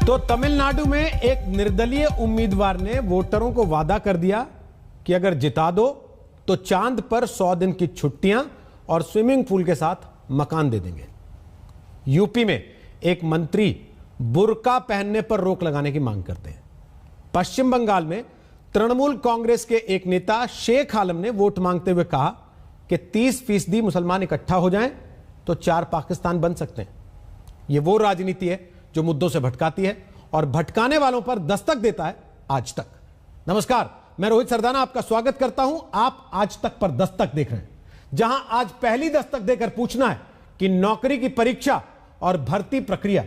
तो तमिलनाडु में एक निर्दलीय उम्मीदवार ने वोटरों को वादा कर दिया कि अगर जिता दो तो चांद पर 100 दिन की छुट्टियां और स्विमिंग पूल के साथ मकान दे देंगे। यूपी में एक मंत्री बुर्का पहनने पर रोक लगाने की मांग करते हैं। पश्चिम बंगाल में तृणमूल कांग्रेस के एक नेता शेख आलम ने वोट मांगते हुए कहा कि 30% मुसलमान इकट्ठा हो जाएं तो 4 पाकिस्तान बन सकते हैं। यह वो राजनीति है जो मुद्दों से भटकाती है और भटकाने वालों पर दस्तक देता है आज तक। नमस्कार, मैं रोहित सरदाना आपका स्वागत करता हूं। आप आज तक पर दस्तक देख रहे हैं, जहां आज पहली दस्तक देकर पूछना है कि नौकरी की परीक्षा और भर्ती प्रक्रिया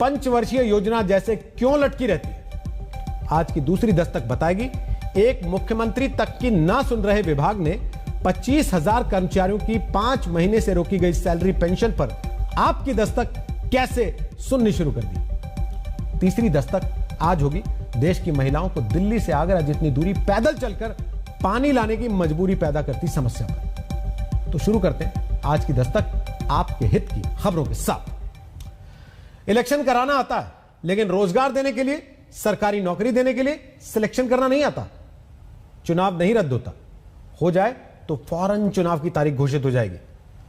पंचवर्षीय योजना जैसे क्यों लटकी रहती है। आज की दूसरी दस्तक बताएगी एक मुख्यमंत्री तक की ना सुन रहे विभाग ने 25,000 कर्मचारियों की 5 महीने से रोकी गई सैलरी पेंशन पर आपकी दस्तक कैसे सुननी शुरू कर दी। तीसरी दस्तक आज होगी देश की महिलाओं को दिल्ली से आगरा जितनी दूरी पैदल चलकर पानी लाने की मजबूरी पैदा करती समस्या पर। तो शुरू करते हैं आज की दस्तक आपके हित की खबरों के साथ। इलेक्शन कराना आता है, लेकिन रोजगार देने के लिए, सरकारी नौकरी देने के लिए सिलेक्शन करना नहीं आता। चुनाव नहीं रद्द होता, हो जाए तो फौरन चुनाव की तारीख घोषित हो जाएगी।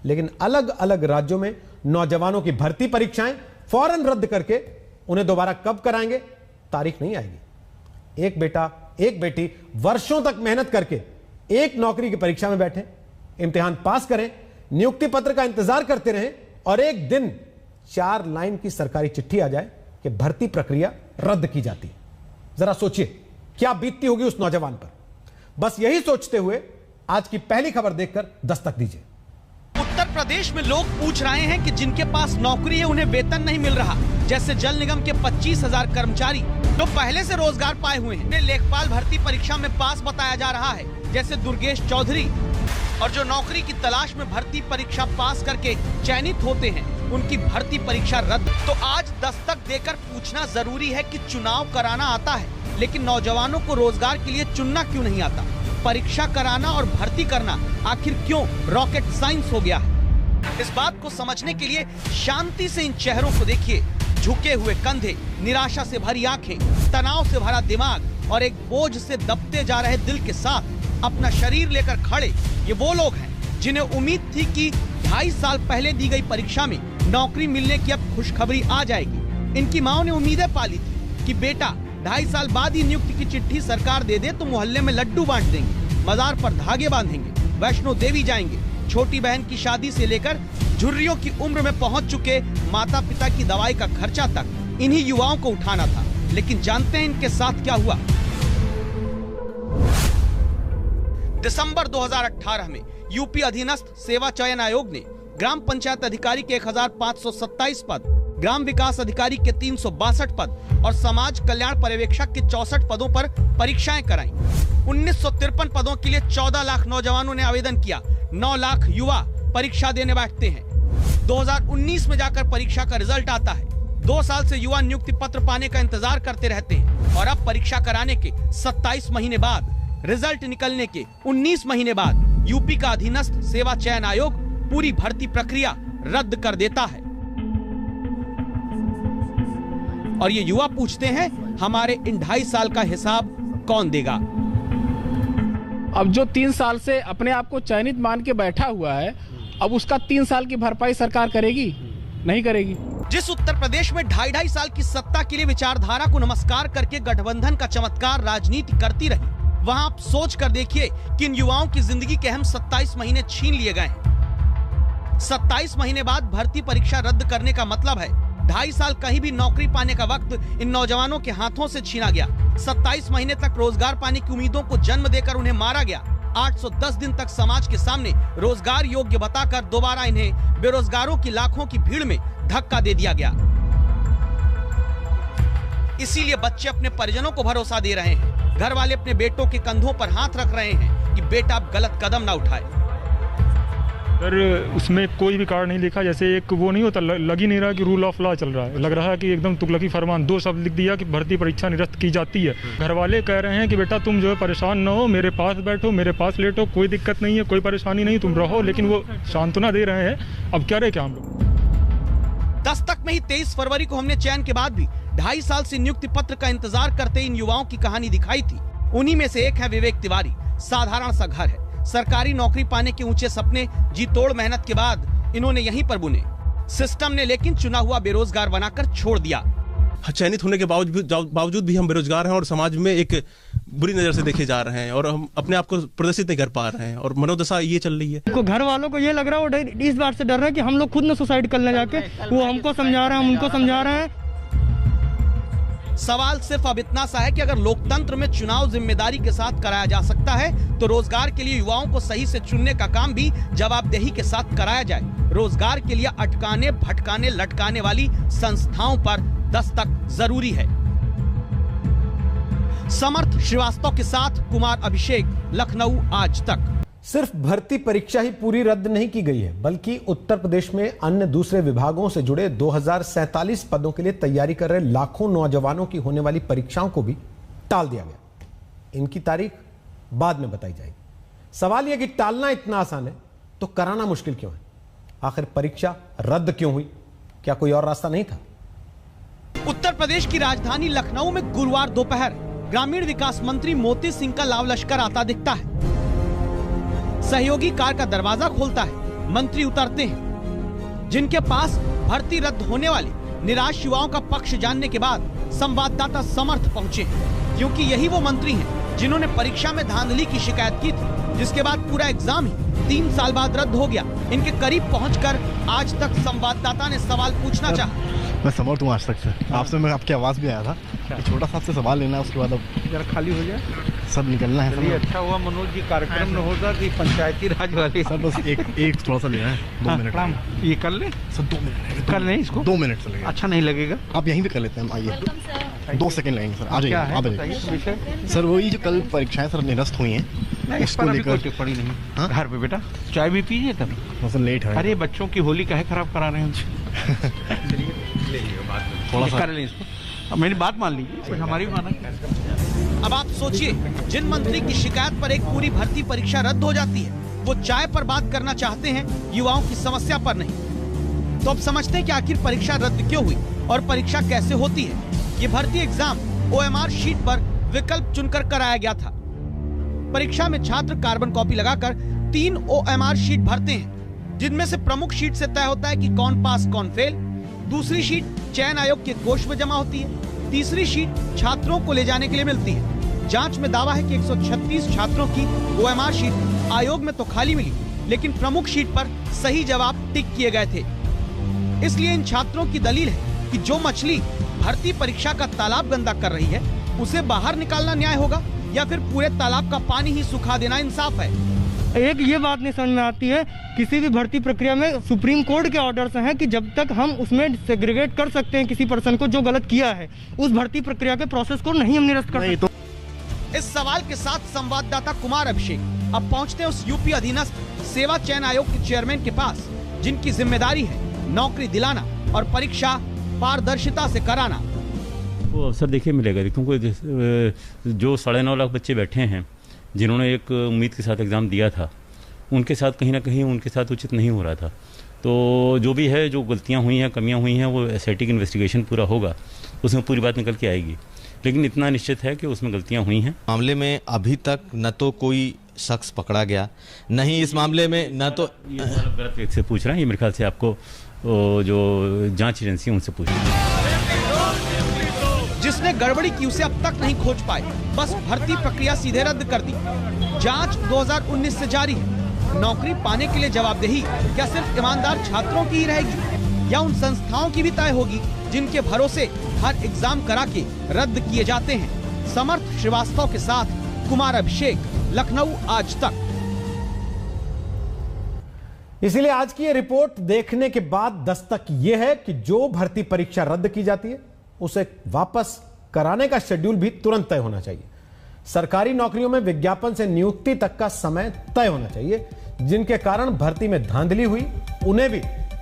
लेकिन अलग अलग राज्यों में नौजवानों की भर्ती परीक्षाएं फौरन रद्द करके उन्हें दोबारा कब कराएंगे, तारीख नहीं आएगी। एक बेटा एक बेटी वर्षों तक मेहनत करके एक नौकरी की परीक्षा में बैठे, इम्तिहान पास करें, नियुक्ति पत्र का इंतजार करते रहें और एक दिन 4 लाइन की सरकारी चिट्ठी आ जाए कि भर्ती प्रक्रिया रद्द की जाती है। जरा सोचिए क्या बीतती होगी उस नौजवान पर। बस यही सोचते हुए आज की पहली खबर देखकर दस्तक दीजिए। उत्तर प्रदेश में लोग पूछ रहे हैं कि जिनके पास नौकरी है उन्हें वेतन नहीं मिल रहा। जैसे जल निगम के 25,000 कर्मचारी जो पहले से रोजगार पाए हुए हैं, उन्हें लेखपाल भर्ती परीक्षा में पास बताया जा रहा है। जैसे दुर्गेश चौधरी, और जो नौकरी की तलाश में भर्ती परीक्षा पास करके चयनित होते हैं उनकी भर्ती परीक्षा रद्द। तो आज दस्तक देकर पूछना जरूरी है कि चुनाव कराना आता है, लेकिन नौजवानों को रोजगार के लिए चुनना क्यों नहीं आता। परीक्षा कराना और भर्ती करना आखिर क्यों रॉकेट साइंस हो गया है। इस बात को समझने के लिए शांति से इन चेहरों को देखिए। झुके हुए कंधे, निराशा से भरी आंखें, तनाव से भरा दिमाग और एक बोझ से दबते जा रहे दिल के साथ अपना शरीर लेकर खड़े ये वो लोग हैं जिन्हें उम्मीद थी कि 2.5 साल पहले दी गई परीक्षा में नौकरी मिलने की अब खुशखबरी आ जाएगी। इनकी माओ ने उम्मीदें पाली थी कि बेटा 2.5 साल बाद ही नियुक्ति की चिट्ठी सरकार दे दे तो मोहल्ले में लड्डू बांट देंगे, मजार पर धागे बांधेंगे, वैष्णो देवी जाएंगे। छोटी बहन की शादी से लेकर झुर्रियों की उम्र में पहुंच चुके माता पिता की दवाई का खर्चा तक इन्हीं युवाओं को उठाना था। लेकिन जानते हैं इनके साथ क्या हुआ। दिसंबर 2018 में यूपी अधीनस्थ सेवा चयन आयोग ने ग्राम पंचायत अधिकारी के 1527 पद, ग्राम विकास अधिकारी के 362 पद और समाज कल्याण पर्यवेक्षक के 64 पदों पर परीक्षाएं कराई। 1953 पदों के लिए 14 लाख नौजवानों ने आवेदन किया। 9 लाख युवा परीक्षा देने बैठते हैं। 2019 में जाकर परीक्षा का रिजल्ट आता है। 2 साल से युवा नियुक्ति पत्र पाने का इंतजार करते रहते हैं और अब परीक्षा कराने के 27 महीने बाद, रिजल्ट निकलने के 19 महीने बाद यूपी का अधीनस्थ सेवा चयन आयोग पूरी भर्ती प्रक्रिया रद्द कर देता है। और ये युवा पूछते हैं हमारे इन 2.5 साल का हिसाब कौन देगा। अब जो 3 साल से अपने आप को चयनित मान के बैठा हुआ है, अब उसका 3 साल की भरपाई सरकार करेगी? नहीं करेगी। जिस उत्तर प्रदेश में 2.5 साल की सत्ता के लिए विचारधारा को नमस्कार करके गठबंधन का चमत्कार राजनीति करती रही, वहां आप सोच कर देखिए कि इन युवाओं की जिंदगी के अहम 27 महीने छीन लिए गए हैं। 27 महीने बाद भर्ती परीक्षा रद्द करने का मतलब है 2.5 साल कहीं भी नौकरी पाने का वक्त इन नौजवानों के हाथों से छीना गया। 27 महीने तक रोजगार पाने की उम्मीदों को जन्म देकर उन्हें मारा गया। 810 दिन तक समाज के सामने रोजगार योग्य बताकर दोबारा इन्हें बेरोजगारों की लाखों की भीड़ में धक्का दे दिया गया। इसीलिए बच्चे अपने परिजनों को भरोसा दे रहे हैं। घर वाले अपने बेटों के कंधों पर हाथ रख रहे हैं कि बेटा अब गलत कदम ना उठाए। सर, उसमें कोई भी कार्ड नहीं लिखा। जैसे एक वो नहीं होता, लग ही नहीं रहा कि रूल ऑफ लॉ चल रहा है। लग रहा है कि एकदम तुगलकी फरमान। 2 शब्द लिख दिया कि भर्ती परीक्षा निरस्त की जाती है। घर वाले कह रहे हैं कि बेटा तुम जो है परेशान न हो, मेरे पास बैठो, मेरे पास लेटो, कोई दिक्कत नहीं है, कोई परेशानी नहीं, तुम रहो। लेकिन वो सांत्वना दे रहे हैं। अब क्या रहे क्या हम लोग। दस्तक में ही 23 फरवरी को हमने चयन के बाद भी 2.5 साल से नियुक्ति पत्र का इंतजार करते इन युवाओं की कहानी दिखाई थी। उन्हीं में से एक है विवेक तिवारी। साधारण सा घर है, सरकारी नौकरी पाने के ऊंचे सपने जी तोड़ मेहनत के बाद इन्होंने यहीं पर बुने। सिस्टम ने लेकिन चुना हुआ बेरोजगार बनाकर छोड़ दिया। चयनित होने के बावजूद भी हम बेरोजगार हैं और समाज में एक बुरी नजर से देखे जा रहे हैं और हम अपने आप को प्रदर्शित नहीं कर पा रहे हैं और मनोदशा ये चल रही है। घर वालों को ये लग रहा है, वो इस बात से डर रहे हैं कि हम लोग खुद न सुसाइड करने जाके, वो हमको समझा रहे हैं, हम उनको समझा रहे हैं। सवाल सिर्फ अब इतना सा है कि अगर लोकतंत्र में चुनाव जिम्मेदारी के साथ कराया जा सकता है तो रोजगार के लिए युवाओं को सही से चुनने का काम भी जवाबदेही के साथ कराया जाए। रोजगार के लिए अटकाने, भटकाने, लटकाने वाली संस्थाओं पर दस्तक जरूरी है। समर्थ श्रीवास्तव के साथ कुमार अभिषेक, लखनऊ आज तक। सिर्फ भर्ती परीक्षा ही पूरी रद्द नहीं की गई है, बल्कि उत्तर प्रदेश में अन्य दूसरे विभागों से जुड़े 2047 पदों के लिए तैयारी कर रहे लाखों नौजवानों की होने वाली परीक्षाओं को भी टाल दिया गया। इनकी तारीख बाद में बताई जाएगी। सवाल यह कि टालना इतना आसान है तो कराना मुश्किल क्यों है? आखिर परीक्षा रद्द क्यों हुई? क्या कोई और रास्ता नहीं था? उत्तर प्रदेश की राजधानी लखनऊ में गुरुवार दोपहर ग्रामीण विकास मंत्री मोती सिंह का लाव लश्कर आता दिखता है। सहयोगी कार का दरवाजा खोलता है, मंत्री उतरते हैं। जिनके पास भर्ती रद्द होने वाले निराश युवाओं का पक्ष जानने के बाद संवाददाता समर्थ पहुंचे, क्योंकि यही वो मंत्री हैं जिन्होंने परीक्षा में धांधली की शिकायत की थी, जिसके बाद पूरा एग्जाम ही 3 साल बाद रद्द हो गया। इनके करीब पहुंचकर आज तक संवाददाता ने सवाल पूछना चाहा। मैं समर्थ हूँ आज तक से, आपसे मैं आपकी आवाज़ भी आया था, छोटा सा आपसे सवाल लेना है, उसके बाद अब जरा खाली हो जाए, सब निकलना है। ये अच्छा हुआ मनोज जी कार्यक्रम में होता कि पंचायती राज वाले। सर बस एक थोड़ा सा लेना है, 2 मिनट। ये कर ले सर, 2 मिनट कर ले इसको, 2 मिनट से लगेगा। अच्छा नहीं लगेगा, आप यहीं पे कर लेते हैं, आइए 2 सेकंड लगेंगे सर, आ जाइए, आ जाइए। सर वही जो कल परीक्षाएं सर निरस्त हुई हैं, उसको लेकर टिप्पणी नहीं। घर पे बेटा चाय भी पीजिए तब, सर लेट है। अरे बच्चों की होली काहे खराब करा रहे हैं? थोड़ा सा कर लें इसको, मेरी बात मान लीजिए, हमारी माना। अब आप सोचिए, जिन मंत्री की शिकायत पर एक पूरी भर्ती परीक्षा रद्द हो जाती है, वो चाय पर बात करना चाहते हैं, युवाओं की समस्या पर नहीं। तो अब समझते हैं कि आखिर परीक्षा रद्द क्यों हुई और परीक्षा कैसे होती है। ये भर्ती एग्जाम OMR शीट पर विकल्प चुनकर कराया गया था। परीक्षा में छात्र कार्बन कॉपी लगाकर 3 OMR शीट भरते हैं, जिनमें से प्रमुख शीट से तय होता है कि कौन पास कौन फेल। दूसरी शीट चयन आयोग के कोष में जमा होती है। तीसरी शीट छात्रों को ले जाने के लिए मिलती है। जांच में दावा है कि 136 छात्रों की OMR शीट आयोग में तो खाली मिली, लेकिन प्रमुख शीट पर सही जवाब टिक किए गए थे। इसलिए इन छात्रों की दलील है कि जो मछली भर्ती परीक्षा का तालाब गंदा कर रही है, उसे बाहर निकालना न्याय होगा या फिर पूरे तालाब का पानी ही सुखा देना इंसाफ है। एक ये बात नहीं समझ में आती है, किसी भी भर्ती प्रक्रिया में सुप्रीम कोर्ट के ऑर्डर्स हैं कि जब तक हम उसमें सेग्रीगेट कर सकते हैं किसी पर्सन को जो गलत किया है, उस भर्ती प्रक्रिया के प्रोसेस को नहीं हम निरस्त कर सकते। इस सवाल के साथ संवाददाता कुमार अभिषेक अब पहुंचते हैं उस यूपी अधीनस्थ सेवा चयन आयोग के चेयरमैन के पास, जिनकी जिम्मेदारी है नौकरी दिलाना और परीक्षा पारदर्शिता से कराना। वो अवसर देखिए मिलेगा, क्योंकि जो 9.5 लाख बच्चे बैठे हैं जिन्होंने एक उम्मीद के साथ एग्ज़ाम दिया था, उनके साथ कहीं ना कहीं उनके साथ उचित नहीं हो रहा था। तो जो भी है, जो गलतियां हुई हैं, कमियां हुई हैं, वो एसआईटी की इन्वेस्टिगेशन पूरा होगा, उसमें पूरी बात निकल के आएगी। लेकिन इतना निश्चित है कि उसमें गलतियां हुई हैं। मामले में अभी तक न तो कोई शख्स पकड़ा गया, नहीं इस मामले में न तो गलत व्यक्ति से पूछ रहे हैं, ये मेरे ख्याल से आपको जो जांच एजेंसी उनसे पूछना। जिसने गड़बड़ी की उसे अब तक नहीं खोज पाए, बस भर्ती प्रक्रिया सीधे रद्द कर दी। जांच 2019 से जारी है। नौकरी पाने के लिए जवाबदेही क्या सिर्फ ईमानदार छात्रों की ही रहेगी या उन संस्थाओं की भी तय होगी जिनके भरोसे हर एग्जाम करा के रद्द किए जाते हैं। समर्थ श्रीवास्तव के साथ कुमार अभिषेक, लखनऊ आज तक। इसीलिए आज की ये रिपोर्ट देखने के बाद दस्तक ये है कि जो भर्ती परीक्षा रद्द की जाती है उसे वापस कराने का शेड्यूल भी तुरंत तय होना चाहिए। सरकारी नौकरियों में विज्ञापन से नियुक्ति तक का समय तय होना चाहिए। जिनके कारण भर्ती में धांधली हुई, उन्हें भी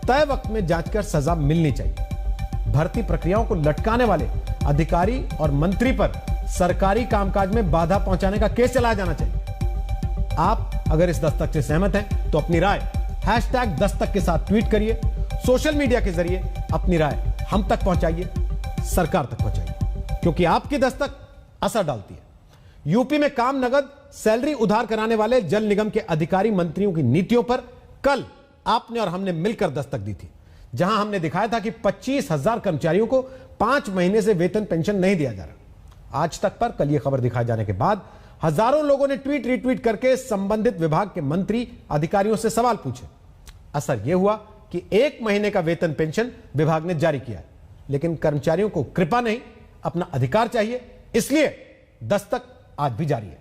तय वक्त में जांच कर सजा मिलनी चाहिए। भर्ती प्रक्रियाओं को लटकाने वाले अधिकारी और मंत्री पर सरकारी कामकाज में बाधा पहुंचाने का केस चलाया जाना चाहिए। आप अगर इस दस्तक से सहमत हैं तो अपनी राय #दस्तक के साथ ट्वीट करिए। सोशल मीडिया के जरिए अपनी राय हम तक पहुंचाइए। सरकार तक पहुंचाइए, क्योंकि आपकी दस्तक असर डालती है। यूपी में काम नगद सैलरी उधार कराने वाले जल निगम के अधिकारी मंत्रियों की नीतियों पर कल आपने और हमने मिलकर दस्तक दी थी, जहां हमने दिखाया था कि 25,000 कर्मचारियों को 5 महीने से वेतन पेंशन नहीं दिया जा रहा। आज तक पर कल यह खबर दिखाए जाने के बाद हजारों लोगों ने ट्वीट रिट्वीट करके संबंधित विभाग के मंत्री अधिकारियों से सवाल पूछे। असर यह हुआ कि 1 महीने का वेतन पेंशन विभाग ने जारी किया है, लेकिन कर्मचारियों को कृपा नहीं, अपना अधिकार चाहिए, इसलिए दस्तक आज भी जारी है।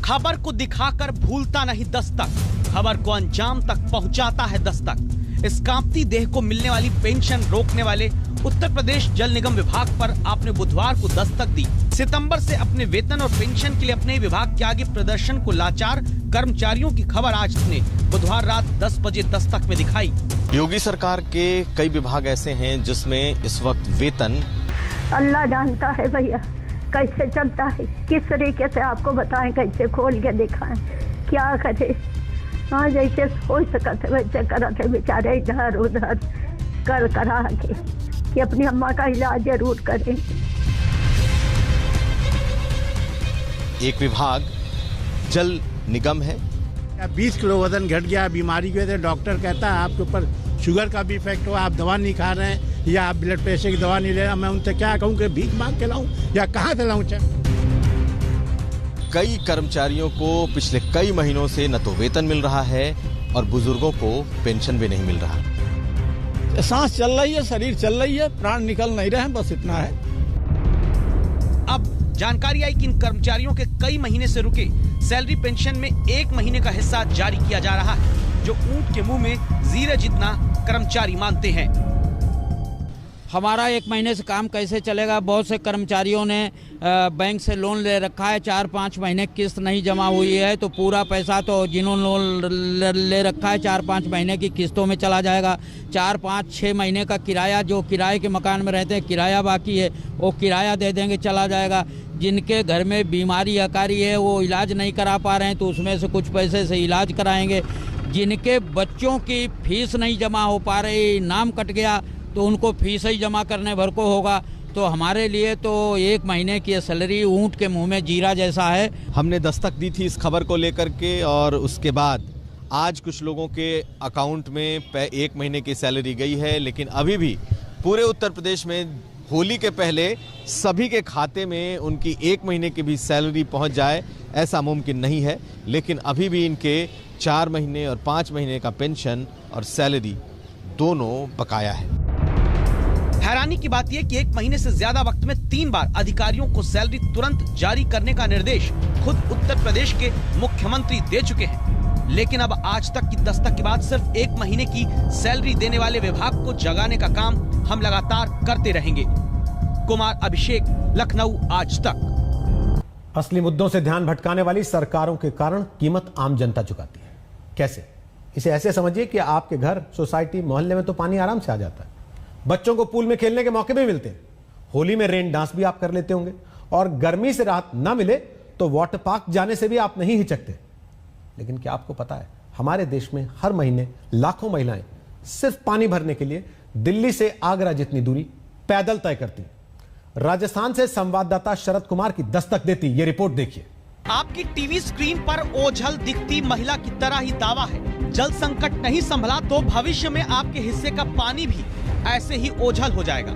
खबर को दिखाकर भूलता नहीं दस्तक, खबर को अंजाम तक पहुंचाता है दस्तक। इस कांपती देह को मिलने वाली पेंशन रोकने वाले उत्तर प्रदेश जल निगम विभाग पर आपने बुधवार को दस्तक दी। सितंबर से अपने वेतन और पेंशन के लिए अपने विभाग के आगे प्रदर्शन को लाचार कर्मचारियों की खबर आज ने बुधवार रात 10 बजे दस्तक में दिखाई। योगी सरकार के कई विभाग ऐसे हैं जिसमें इस वक्त वेतन अल्लाह जानता है भैया कैसे चलता है, किस तरीके से आपको बताएं, कैसे खोल के दिखाएं, क्या करे। हाँ, जैसे हो सकते वैसे करते बेचारे इधर उधर कर करा के कि अपनी अम्मा का इलाज जरूर करें। एक विभाग जल निगम है। 20 किलो वजन घट गया बीमारी की वजह से, डॉक्टर कहता है आपके ऊपर शुगर का भी इफेक्ट हुआ, आप दवा नहीं खा रहे हैं या आप ब्लड प्रेशर की दवा नहीं ले रहे। मैं उनसे क्या कहूँ कि भीख मांग के लाऊं या कहाँ से लाऊं? कई कर्मचारियों को पिछले कई महीनों से न तो वेतन मिल रहा है और बुजुर्गों को पेंशन भी नहीं मिल रहा। सांस चल रही है, शरीर चल रही है, प्राण निकल नहीं रहे हैं, बस इतना है। अब जानकारी आई कि इन कर्मचारियों के कई महीने से रुके सैलरी पेंशन में 1 महीने का हिस्सा जारी किया जा रहा है, जो ऊंट के मुंह में जीरे जितना कर्मचारी मानते हैं। हमारा 1 महीने से काम कैसे चलेगा? बहुत से कर्मचारियों ने बैंक से लोन ले रखा है, 4-5 महीने किस्त नहीं जमा हुई है, तो पूरा पैसा तो जिन्होंने लोन ले रखा है 4-5 महीने की किस्तों में चला जाएगा। 4-5-6 महीने का किराया, जो किराए के मकान में रहते हैं किराया बाकी है, वो किराया दे देंगे, चला जाएगा। जिनके घर में बीमारी अकारी है वो इलाज नहीं करा पा रहे हैं, तो उसमें से कुछ पैसे से इलाज कराएंगे। जिनके बच्चों की फीस नहीं जमा हो पा रही, नाम कट गया, तो उनको फीस ही जमा करने भर को होगा। तो हमारे लिए तो 1 महीने की सैलरी ऊंट के मुंह में जीरा जैसा है। हमने दस्तक दी थी इस खबर को लेकर के, और उसके बाद आज कुछ लोगों के अकाउंट में 1 महीने की सैलरी गई है, लेकिन अभी भी पूरे उत्तर प्रदेश में होली के पहले सभी के खाते में उनकी 1 महीने की भी सैलरी पहुंच जाए, ऐसा मुमकिन नहीं है। लेकिन अभी भी इनके 4 महीने और 5 महीने का पेंशन और सैलरी दोनों बकाया है। हैरानी की बात यह कि 1 महीने से ज्यादा वक्त में 3 बार अधिकारियों को सैलरी तुरंत जारी करने का निर्देश खुद उत्तर प्रदेश के मुख्यमंत्री दे चुके हैं, लेकिन अब आज तक की दस्तक के बाद सिर्फ 1 महीने की सैलरी देने वाले विभाग को जगाने का काम हम लगातार करते रहेंगे। कुमार अभिषेक, लखनऊ, आज तक। असली मुद्दों से ध्यान भटकाने वाली सरकारों के कारण कीमत आम जनता चुकाती है। कैसे? इसे ऐसे समझिए कि आपके घर, सोसाइटी, मोहल्ले में तो पानी आराम से आ जाता है, बच्चों को पूल में खेलने के मौके भी मिलते हैं, होली में रेन डांस भी आप कर लेते होंगे, और गर्मी से राहत ना मिले तो वाटर पार्क जाने से भी आप नहीं हिचकते। लेकिन क्या आपको पता है, हमारे देश में हर महीने लाखों महिलाएं सिर्फ पानी भरने के लिए दिल्ली से आगरा जितनी दूरी पैदल तय करती हैं। राजस्थान से संवाददाता शरद कुमार की दस्तक देती ये रिपोर्ट देखिए। आपकी टीवी स्क्रीन पर ओझल दिखती महिला की तरह ही दावा है, जल संकट नहीं संभला तो भविष्य में आपके हिस्से का पानी भी ऐसे ही ओझल हो जाएगा।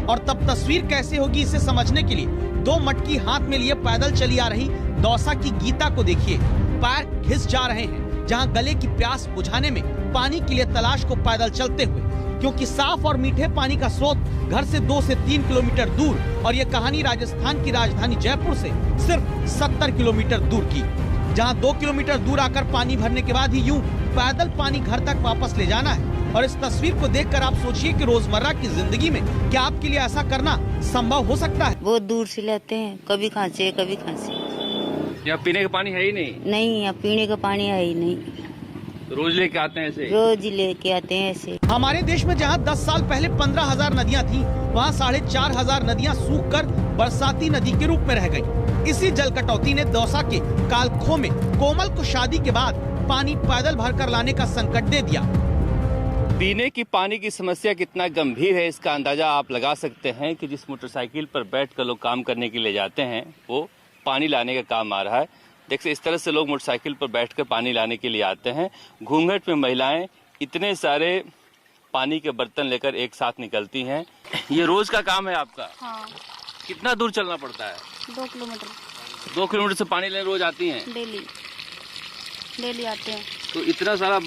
और तब तस्वीर कैसे होगी, इसे समझने के लिए 2 मटकी हाथ में लिए पैदल चली आ रही दौसा की गीता को देखिए। पैर घिस जा रहे हैं, जहां गले की प्यास बुझाने में पानी के लिए तलाश को पैदल चलते हुए, क्योंकि साफ और मीठे पानी का स्रोत घर से 2 से 3 किलोमीटर दूर, और ये कहानी राजस्थान की राजधानी जयपुर से सिर्फ 70 किलोमीटर दूर की, जहां 2 किलोमीटर दूर आकर पानी भरने के बाद ही यूं पैदल पानी घर तक वापस ले जाना है। और इस तस्वीर को देखकर आप सोचिए कि रोजमर्रा की जिंदगी में क्या आपके लिए ऐसा करना संभव हो सकता है? बहुत दूर से लाते हैं, कभी खांसी है कभी खांसी। यहाँ पीने का पानी है ही नहीं? नहीं, यहाँ पीने का पानी है ही नहीं। रोज लेके आते हैं ऐसे? रोज लेके आते हैं ऐसे। हमारे देश में जहाँ 10 साल पहले 15,000 नदियाँ थी, वहाँ 4,500 नदियाँ सूखकर बरसाती नदी के रूप में रह गयी। इसी जल कटौती ने दौसा के कालखो में कोमल को शादी के बाद पानी पैदल भरकर लाने का संकट दे दिया। पीने की पानी की समस्या कितना गंभीर है इसका अंदाजा आप लगा सकते हैं कि जिस मोटरसाइकिल पर बैठकर लोग काम करने के लिए जाते हैं वो पानी लाने का काम आ रहा है। देखिए इस तरह से लोग मोटरसाइकिल पर बैठकर पानी लाने के लिए आते हैं। घूंघट में महिलाएं इतने सारे पानी के बर्तन लेकर एक साथ निकलती हैं। ये रोज का काम है आपका? हाँ। कितना दूर चलना पड़ता है? 2 किलोमीटर। 2 किलोमीटर से पानी लेने रोज आती हैं? डेली आते हैं। तो इतना सारा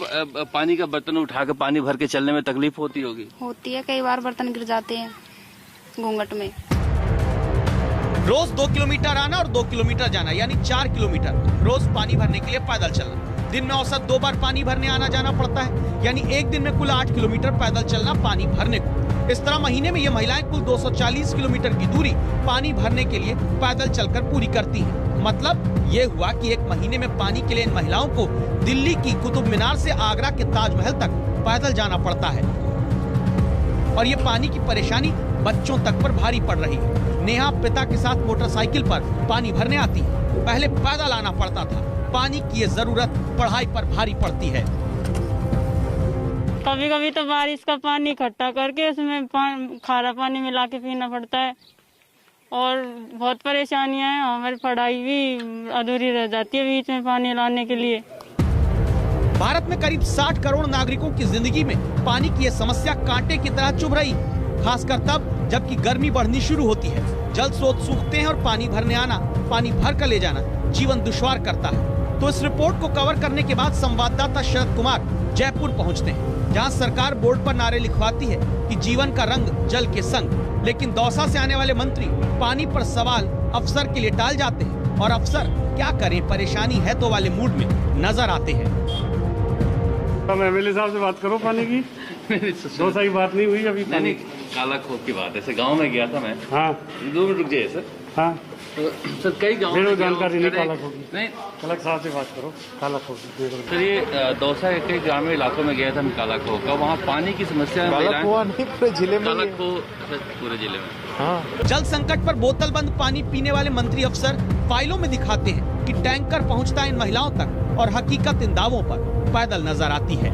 पानी का बर्तन उठा के पानी भर के चलने में तकलीफ होती होगी? होती है, कई बार बर्तन गिर जाते हैं घूंघट में। रोज 2 किलोमीटर आना और 2 किलोमीटर जाना यानी 4 किलोमीटर रोज पानी भरने के लिए पैदल चलना। दिन में औसत 2 बार पानी भरने आना जाना पड़ता है, यानी एक दिन में कुल 8 किलोमीटर पैदल चलना पानी भरने को। इस तरह महीने में ये महिलाएं कुल 240 किलोमीटर की दूरी पानी भरने के लिए पैदल चलकर पूरी करती हैं। मतलब ये हुआ कि एक महीने में पानी के लिए इन महिलाओं को दिल्ली की कुतुब मीनार से आगरा के ताजमहल तक पैदल जाना पड़ता है। और ये पानी की परेशानी बच्चों तक पर भारी पड़ रही है। नेहा पिता के साथ मोटरसाइकिल पर पानी भरने आती है। पहले पैदल आना पड़ता था। पानी की ये जरूरत पढ़ाई पर भारी पड़ती है। कभी कभी तो बारिश का पानी इकट्ठा करके उसमें खारा पानी मिला के पीना पड़ता है और बहुत परेशानियां हैं। हमारी पढ़ाई भी अधूरी रह जाती है बीच में पानी लाने के लिए। भारत में करीब 60 करोड़ नागरिकों की जिंदगी में पानी की ये समस्या कांटे की तरह चुभ रही, खासकर तब जबकि गर्मी बढ़नी शुरू होती है। जल स्रोत सूखते हैं और पानी भरने आना, पानी भर कर ले जाना जीवन दुश्वार करता है। तो इस रिपोर्ट को कवर करने के बाद संवाददाता शरद कुमार जयपुर पहुंचते हैं, जहां सरकार बोर्ड पर नारे लिखवाती है कि जीवन का रंग जल के संग। लेकिन दौसा से आने वाले मंत्री पानी पर सवाल अफसर के लिए टाल जाते हैं और अफसर क्या करें, परेशानी है तो वाले मूड में नजर आते हैं। एमएलए साहब से बात करो पानी की। दौसा की बात नहीं हुई अभी। नहीं, काला खोप की बात है। गाँव में गया था मैं। हाँ 2 मिनट रुक जाइए सर। हाँ तो सर कई गाँव में जानकारी नहीं काला खोप की। नहीं, कलक साहब से बात करो काला खोप। सर ये दौसा के कई ग्रामीण इलाकों में गया था मैं काला खोप का। वहाँ पानी की समस्या पूरे जिले में पूरे जिले में। हाँ। जल संकट पर बोतल बंद पानी पीने वाले मंत्री अफसर फाइलों में दिखाते हैं कि टैंकर पहुंचता है इन महिलाओं तक और हकीकत इन दावों पर पैदल नजर आती है।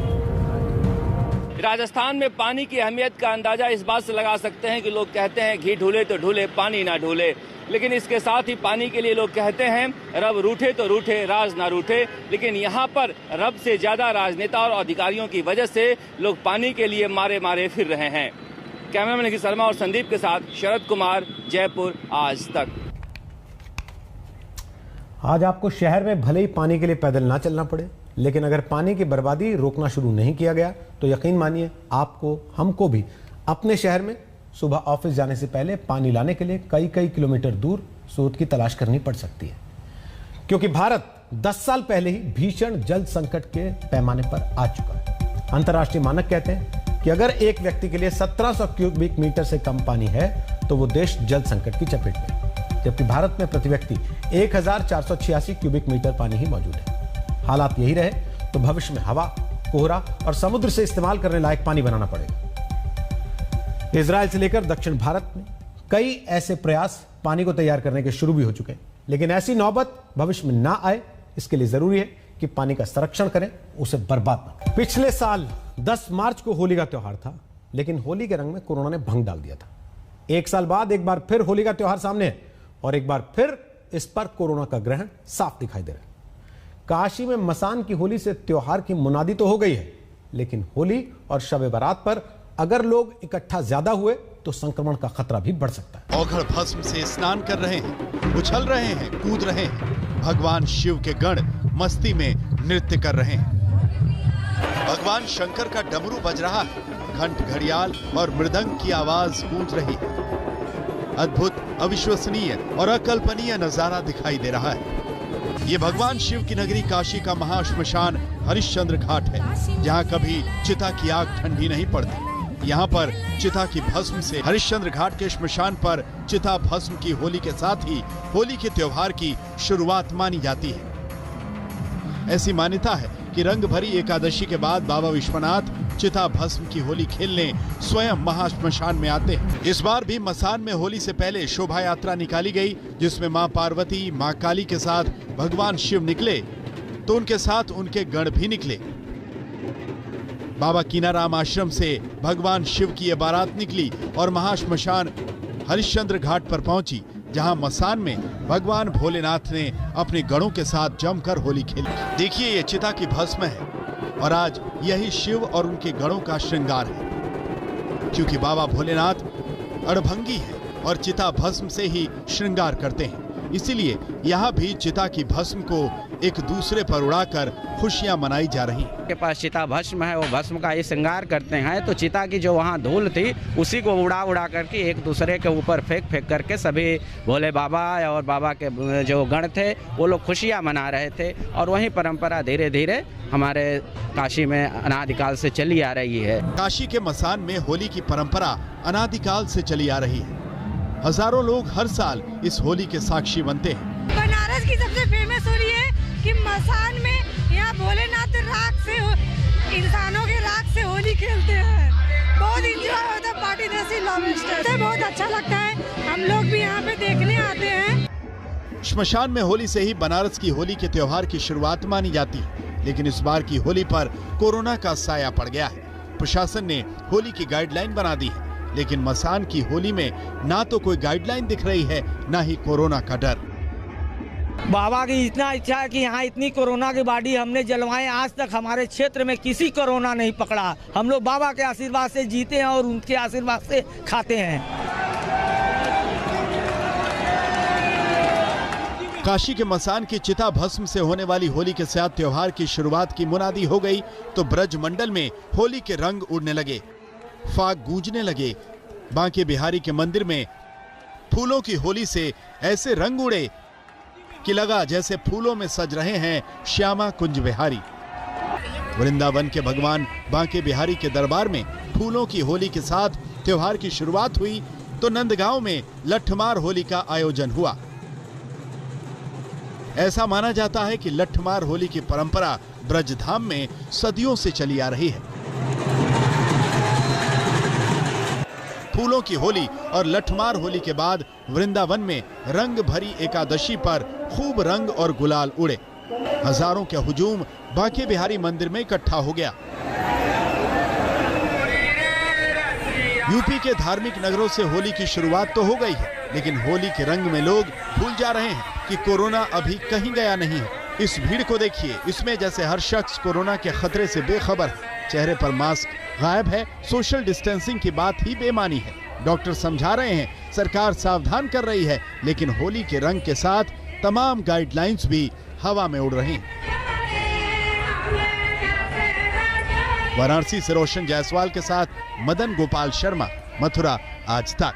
राजस्थान में पानी की अहमियत का अंदाजा इस बात से लगा सकते हैं कि लोग कहते हैं घी ढूले तो ढूले पानी ना ढूले, लेकिन इसके साथ ही पानी के लिए लोग कहते हैं रब रूठे तो रूठे राज ना रूठे। लेकिन यहाँ पर रब से ज्यादा राजनेता और अधिकारियों की वजह से लोग पानी के लिए मारे मारे फिर रहे हैं। कैमरामैन की शर्मा और संदीप के साथ शरद कुमार, जयपुर, आज तक। आज आपको शहर में भले ही पानी के लिए पैदल ना चलना पड़े, लेकिन अगर पानी की बर्बादी रोकना शुरू नहीं किया गया तो यकीन मानिए आपको, हमको भी अपने शहर में सुबह ऑफिस जाने से पहले पानी लाने के लिए कई कई किलोमीटर दूर स्रोत की तलाश करनी पड़ सकती है। क्योंकि भारत 10 साल पहले ही भीषण जल संकट के पैमाने पर आ चुका है। अंतर्राष्ट्रीय मानक कहते हैं कि अगर एक व्यक्ति के लिए 1700 क्यूबिक मीटर से कम पानी है तो वो देश जल संकट की चपेट में है, जबकि भारत में प्रति व्यक्ति 1486 क्यूबिक मीटर पानी ही मौजूद है। हालात यही रहे तो भविष्य में हवा, कोहरा और समुद्र से इस्तेमाल करने लायक पानी बनाना पड़ेगा। इजराइल से लेकर दक्षिण भारत में कई ऐसे प्रयास पानी को तैयार करने के शुरू भी हो चुके हैं, लेकिन ऐसी नौबत भविष्य में ना आए इसके लिए जरूरी है कि पानी का संरक्षण करें, उसे बर्बाद ना करें। पिछले साल 10 मार्च को होली का त्योहार था, लेकिन होली के रंग में कोरोना ने भंग डाल दिया था। 1 साल बाद एक बार फिर होली का त्योहार सामने है और एक बार फिर इस पर कोरोना का ग्रहण साफ दिखाई दे रहा है। काशी में मसान की होली से त्योहार की मुनादी तो हो गई है, लेकिन होली और शब बारात पर अगर लोग इकट्ठा ज्यादा हुए तो संक्रमण का खतरा भी बढ़ सकता है। औघड़ भस्म से स्नान कर रहे हैं, उछल रहे हैं, कूद रहे हैं। भगवान शिव के गण मस्ती में नृत्य कर रहे हैं। भगवान शंकर का डमरू बज रहा है, घंट, घड़ियाल और मृदंग की आवाज गूंज रही है। अद्भुत, अविश्वसनीय और अकल्पनीय नजारा दिखाई दे रहा है। ये भगवान शिव की नगरी काशी का महाश्मशान हरिश्चंद्र घाट है, जहाँ कभी चिता की आग ठंडी नहीं पड़ती। यहाँ पर चिता की भस्म से हरिश्चंद्र घाट के श्मशान पर चिता भस्म की होली के साथ ही होली के त्योहार की शुरुआत मानी जाती है। ऐसी मान्यता है कि रंग भरी एकादशी के बाद बाबा विश्वनाथ चिता भस्म की होली खेलने स्वयं महाश्मशान में आते हैं। इस बार भी मसान में होली से पहले शोभा यात्रा निकाली गई, जिसमें मां पार्वती, मां काली के साथ भगवान शिव निकले तो उनके साथ उनके गण भी निकले। बाबा कीनाराम आश्रम से भगवान शिव की ये बारात निकली और महाश्मशान हरिश्चंद्र घाट पर पहुंची, जहां मसान में भगवान भोलेनाथ ने अपने गणों के साथ जमकर होली खेली। देखिए ये चिता की भस्म है और आज यही शिव और उनके गणों का श्रृंगार है, क्योंकि बाबा भोलेनाथ अड़भंगी है और चिता भस्म से ही श्रृंगार करते हैं। इसीलिए यहाँ भी चिता की भस्म को एक दूसरे पर उड़ाकर खुशियां मनाई जा रही हैं। के पास चिता भस्म है, वो भस्म का ही श्रृंगार करते हैं, तो चिता की जो वहाँ धूल थी उसी को उड़ा करके एक दूसरे के ऊपर फेंक करके सभी भोले बाबा और बाबा के जो गण थे वो लोग खुशियाँ मना रहे थे। और वही परंपरा धीरे धीरे हमारे काशी में अनादिकाल से चली आ रही है। काशी के मसान में होली की परंपरा अनादिकाल से चली आ रही है। हजारों लोग हर साल इस होली के साक्षी बनते हैं। बनारस की सबसे फेमस होली है कि मसान में यहाँ भोलेनाथ राख से इंसानों के राख से होली खेलते हैं। बहुत इंजॉय होता है, पार्टी जैसी लव, बहुत अच्छा लगता है। हम लोग भी यहाँ पे देखने आते हैं। श्मशान में होली से ही बनारस की होली के त्योहार की शुरुआत मानी जाती है, लेकिन इस बार की होली पर कोरोना का साया पड़ गया है। प्रशासन ने होली की गाइडलाइन बना दी है, लेकिन मसान की होली में ना तो कोई गाइडलाइन दिख रही है, ना ही कोरोना का डर। बाबा की इतना इच्छा है कि यहाँ इतनी कोरोना की बाडी हमने जलवाए, आज तक हमारे क्षेत्र में किसी कोरोना नहीं पकड़ा। हम लोग बाबा के आशीर्वाद से जीते हैं और उनके आशीर्वाद से खाते हैं। काशी के मसान की चिता भस्म से होने वाली होली के साथ त्योहार की शुरुआत की मुनादी हो गई तो ब्रज मंडल में होली के रंग उड़ने लगे, फाग गूंजने लगे। बांके बिहारी के मंदिर में फूलों की होली से ऐसे रंग उड़े कि लगा जैसे फूलों में सज रहे हैं श्यामा कुंज बिहारी। वृंदावन के भगवान बांके बिहारी के दरबार में फूलों की होली के साथ त्योहार की शुरुआत हुई तो नंदगांव में लठमार होली का आयोजन हुआ। ऐसा माना जाता है कि लठमार होली की परंपरा ब्रजधाम में सदियों से चली आ रही है। फूलों की होली और लठमार होली के बाद वृंदावन में रंग भरी एकादशी पर खूब रंग और गुलाल उड़े। हजारों का हुजूम बांके बिहारी मंदिर में इकट्ठा हो गया। यूपी के धार्मिक नगरों से होली की शुरुआत तो हो गई है, लेकिन होली के रंग में लोग भूल जा रहे हैं कि कोरोना अभी कहीं गया नहीं है। इस भीड़ को देखिए, इसमें जैसे हर शख्स कोरोना के खतरे से बेखबर है। चेहरे पर मास्क गायब है, सोशल डिस्टेंसिंग की बात ही बेमानी है। डॉक्टर समझा रहे हैं, सरकार सावधान कर रही है, लेकिन होली के रंग के साथ तमाम गाइडलाइंस भी हवा में उड़ रही हैं। वाराणसी से रोशन जायसवाल के साथ मदन गोपाल शर्मा, मथुरा, आज तक।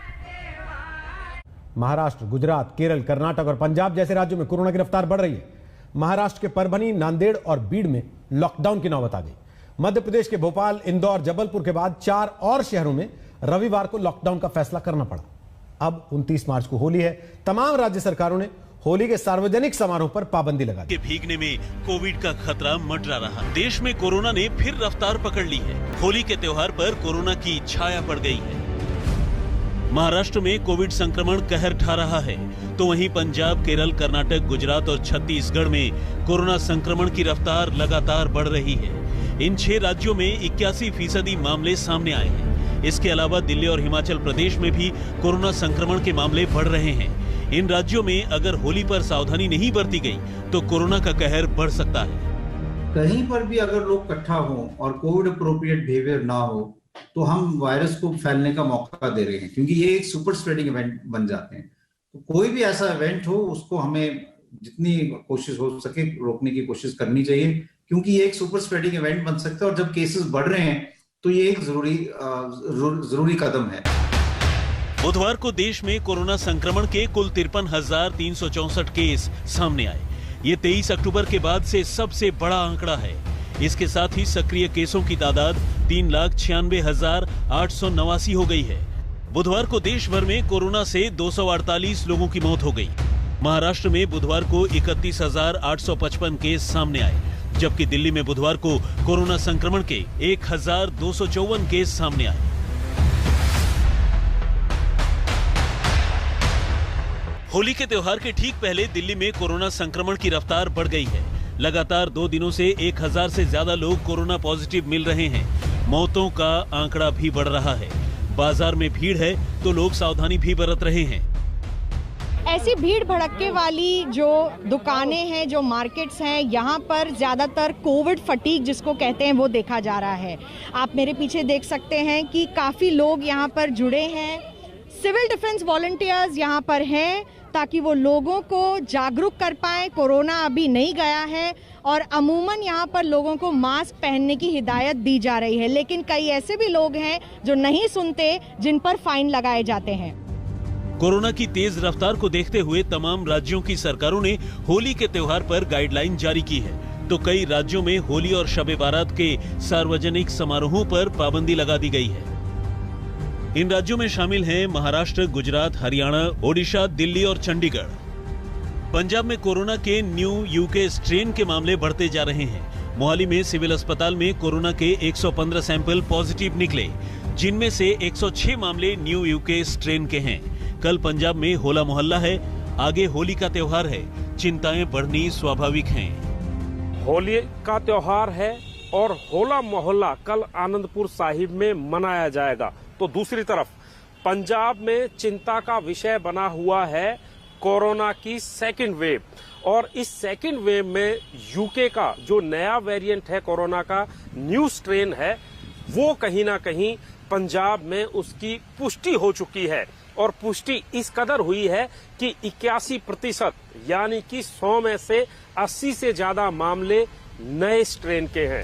महाराष्ट्र, गुजरात, केरल, कर्नाटक और पंजाब जैसे राज्यों में कोरोना की रफ्तार बढ़ रही है। महाराष्ट्र के परभनी, नांदेड़ और बीड़ में लॉकडाउन की नौबत आ गई। मध्य प्रदेश के भोपाल, इंदौर, जबलपुर के बाद 4 और शहरों में रविवार को लॉकडाउन का फैसला करना पड़ा। अब 29 मार्च को होली है। तमाम राज्य सरकारों ने होली के सार्वजनिक समारोह पर पाबंदी लगा दी। भीगने में कोविड का खतरा मंडरा रहा। देश में कोरोना ने फिर रफ्तार पकड़ ली है। होली के त्योहार पर कोरोना की छाया पड़ गई है। महाराष्ट्र में कोविड संक्रमण कहर ढा रहा है, तो वहीं पंजाब, केरल, कर्नाटक, गुजरात और छत्तीसगढ़ में कोरोना संक्रमण की रफ्तार लगातार बढ़ रही है। इन 6 राज्यों में 81% मामले सामने आए हैं। इसके अलावा दिल्ली और हिमाचल प्रदेश में भी कोरोना संक्रमण के मामले बढ़ रहे हैं। इन राज्यों में अगर होली पर सावधानी नहीं बरती गई तो कोरोना का कहर बढ़ सकता है। कहीं पर भी अगर लोग इकट्ठा हों और कोविड अप्रोप्रिएट बिहेवियर ना हो तो हम वायरस को फैलने का मौका दे रहे हैं, क्योंकि ये एक सुपर स्प्रेडिंग इवेंट बन जाते हैं। तो कोई भी ऐसा इवेंट हो उसको हमें जितनी कोशिश हो सके रोकने की कोशिश करनी चाहिए, क्योंकि ये एक सुपर स्प्रेडिंग इवेंट बन सकता है और जब केसेस बढ़ रहे हैं तो ये एक जरूरी कदम है। बुधवार को देश में कोरोना संक्रमण के कुल 53,364 केस सामने आए। ये 23 अक्टूबर के बाद से सबसे बड़ा आंकड़ा है। इसके साथ ही सक्रिय केसों की तादाद 3,96,889 हो गई है। बुधवार को देश भर में कोरोना से 248 लोगों की मौत हो गई। महाराष्ट्र में बुधवार को 31,855 केस सामने आए, जबकि दिल्ली में बुधवार को कोरोना संक्रमण के 1,254 केस सामने आए। होली के त्योहार के ठीक पहले दिल्ली में कोरोना संक्रमण की रफ्तार बढ़ गई है। लगातार 2 दिनों से 1,000 से ज्यादा लोग कोरोना पॉजिटिव मिल रहे हैं। मौतों का आंकड़ा भी बढ़ रहा है। बाजार में भीड़ है तो लोग सावधानी भी बरत रहे हैं। ऐसी भीड़ भड़के वाली जो दुकानें हैं, जो मार्केट्स हैं, यहाँ पर ज़्यादातर कोविड फटीग जिसको कहते हैं वो देखा जा रहा है। आप मेरे पीछे देख सकते हैं कि काफ़ी लोग यहाँ पर जुड़े हैं। सिविल डिफेंस वॉलंटियर्स यहाँ पर हैं ताकि वो लोगों को जागरूक कर पाएं। कोरोना अभी नहीं गया है और अमूमन यहाँ पर लोगों को मास्क पहनने की हिदायत दी जा रही है, लेकिन कई ऐसे भी लोग हैं जो नहीं सुनते, जिन पर फाइन लगाए जाते हैं। कोरोना की तेज रफ्तार को देखते हुए तमाम राज्यों की सरकारों ने होली के त्योहार पर गाइडलाइन जारी की है, तो कई राज्यों में होली और शब-ए बारात के सार्वजनिक समारोहों पर पाबंदी लगा दी गई है। इन राज्यों में शामिल हैं महाराष्ट्र, गुजरात, हरियाणा, ओडिशा, दिल्ली और चंडीगढ़। पंजाब में कोरोना के न्यू यूके स्ट्रेन के मामले बढ़ते जा रहे हैं। मोहाली में सिविल अस्पताल में कोरोना के 115 सैंपल पॉजिटिव निकले, जिनमें से 106 मामले न्यू यूके स्ट्रेन के हैं। कल पंजाब में होला मोहल्ला है, आगे होली का त्योहार है, चिंताएं बढ़नी स्वाभाविक हैं। होली का त्योहार है और होला मोहल्ला कल आनंदपुर साहिब में मनाया जाएगा। तो दूसरी तरफ पंजाब में चिंता का विषय बना हुआ है कोरोना की सेकेंड वेव, और इस सेकेंड वेव में यूके का जो नया वेरिएंट है कोरोना का, न्यू स्ट्रेन है, वो कहीं ना कहीं पंजाब में उसकी पुष्टि हो चुकी है। और पुष्टि इस कदर हुई है कि 81% यानी कि 100 में से 80 से ज्यादा मामले नए स्ट्रेन के हैं।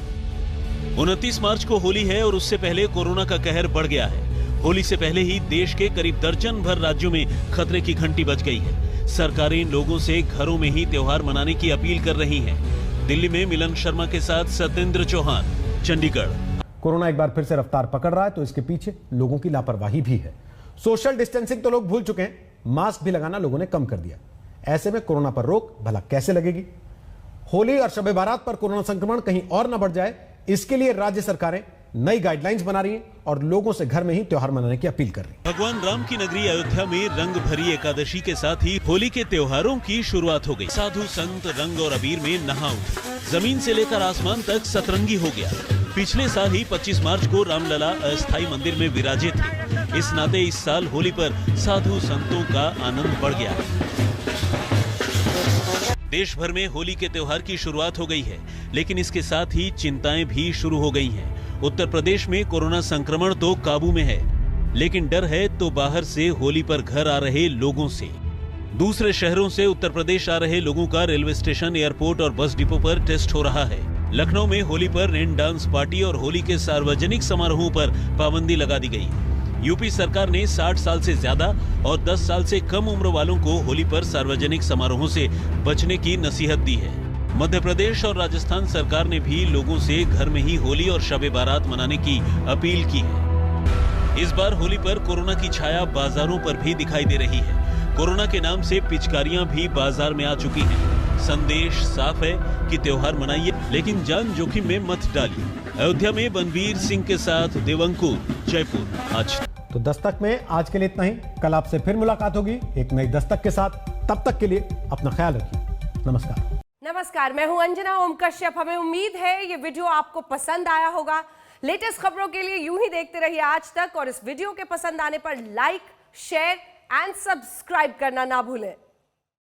29 मार्च को होली है और उससे पहले कोरोना का कहर बढ़ गया है। होली से पहले ही देश के करीब दर्जन भर राज्यों में खतरे की घंटी बज गई है। सरकारें लोगों से घरों में ही त्योहार मनाने की अपील कर रही हैं। दिल्ली में मिलन शर्मा के साथ सत्येंद्र चौहान, चंडीगढ़। कोरोना एक बार फिर से रफ्तार पकड़ रहा है तो इसके पीछे लोगों की लापरवाही भी है। सोशल डिस्टेंसिंग तो लोग भूल चुके हैं, मास्क भी लगाना लोगों ने कम कर दिया। ऐसे में कोरोना पर रोक भला कैसे लगेगी? होली और शब-ए बारात पर कोरोना संक्रमण कहीं और न बढ़ जाए, इसके लिए राज्य सरकारें नई गाइडलाइंस बना रही हैं और लोगों से घर में ही त्योहार मनाने की अपील कर रही हैं। भगवान राम की नगरी अयोध्या में रंग भरी एकादशी के साथ ही होली के त्योहारों की शुरुआत हो गई। साधु संत रंग और अबीर में नहा उठे, जमीन से लेकर आसमान तक सतरंगी हो गया। पिछले साल ही 25 मार्च को रामलला अस्थायी मंदिर में विराजे थे। इस नाते इस साल होली पर साधु संतों का आनंद बढ़ गया। देश भर में होली के त्योहार की शुरुआत हो गई है, लेकिन इसके साथ ही चिंताएं भी शुरू हो गई हैं। उत्तर प्रदेश में कोरोना संक्रमण तो काबू में है, लेकिन डर है तो बाहर से होली पर घर आ रहे लोगों से। दूसरे शहरों से उत्तर प्रदेश आ रहे लोगों का रेलवे स्टेशन, एयरपोर्ट और बस डिपो पर टेस्ट हो रहा है। लखनऊ में होली पर रेन डांस पार्टी और होली के सार्वजनिक समारोहों पर पाबंदी लगा दी गई। यूपी सरकार ने 60 साल से ज्यादा और 10 साल से कम उम्र वालों को होली पर सार्वजनिक समारोहों से बचने की नसीहत दी है। मध्य प्रदेश और राजस्थान सरकार ने भी लोगों से घर में ही होली और शब-ए बारात मनाने की अपील की है। इस बार होली पर कोरोना की छाया बाजारों पर भी दिखाई दे रही है। कोरोना के नाम से पिचकारियां भी बाजार में आ चुकी हैं। संदेश साफ है कि त्योहार मनाइए, लेकिन जान जोखिम में मत डालिए। अयोध्या में बनवीर सिंह के साथ देवंकुर, जयपुर। आज तो दस्तक में आज के लिए इतना ही। कल आपसे फिर मुलाकात होगी एक नई दस्तक के साथ। तब तक के लिए अपना ख्याल रखिए। नमस्कार। नमस्कार, मैं हूं अंजना ओम कश्यप। हमें उम्मीद है ये वीडियो आपको पसंद आया होगा। लेटेस्ट खबरों के लिए यूं ही देखते रहिए आज तक, और इस वीडियो के पसंद आने पर लाइक, शेयर एंड सब्सक्राइब करना ना भूलें।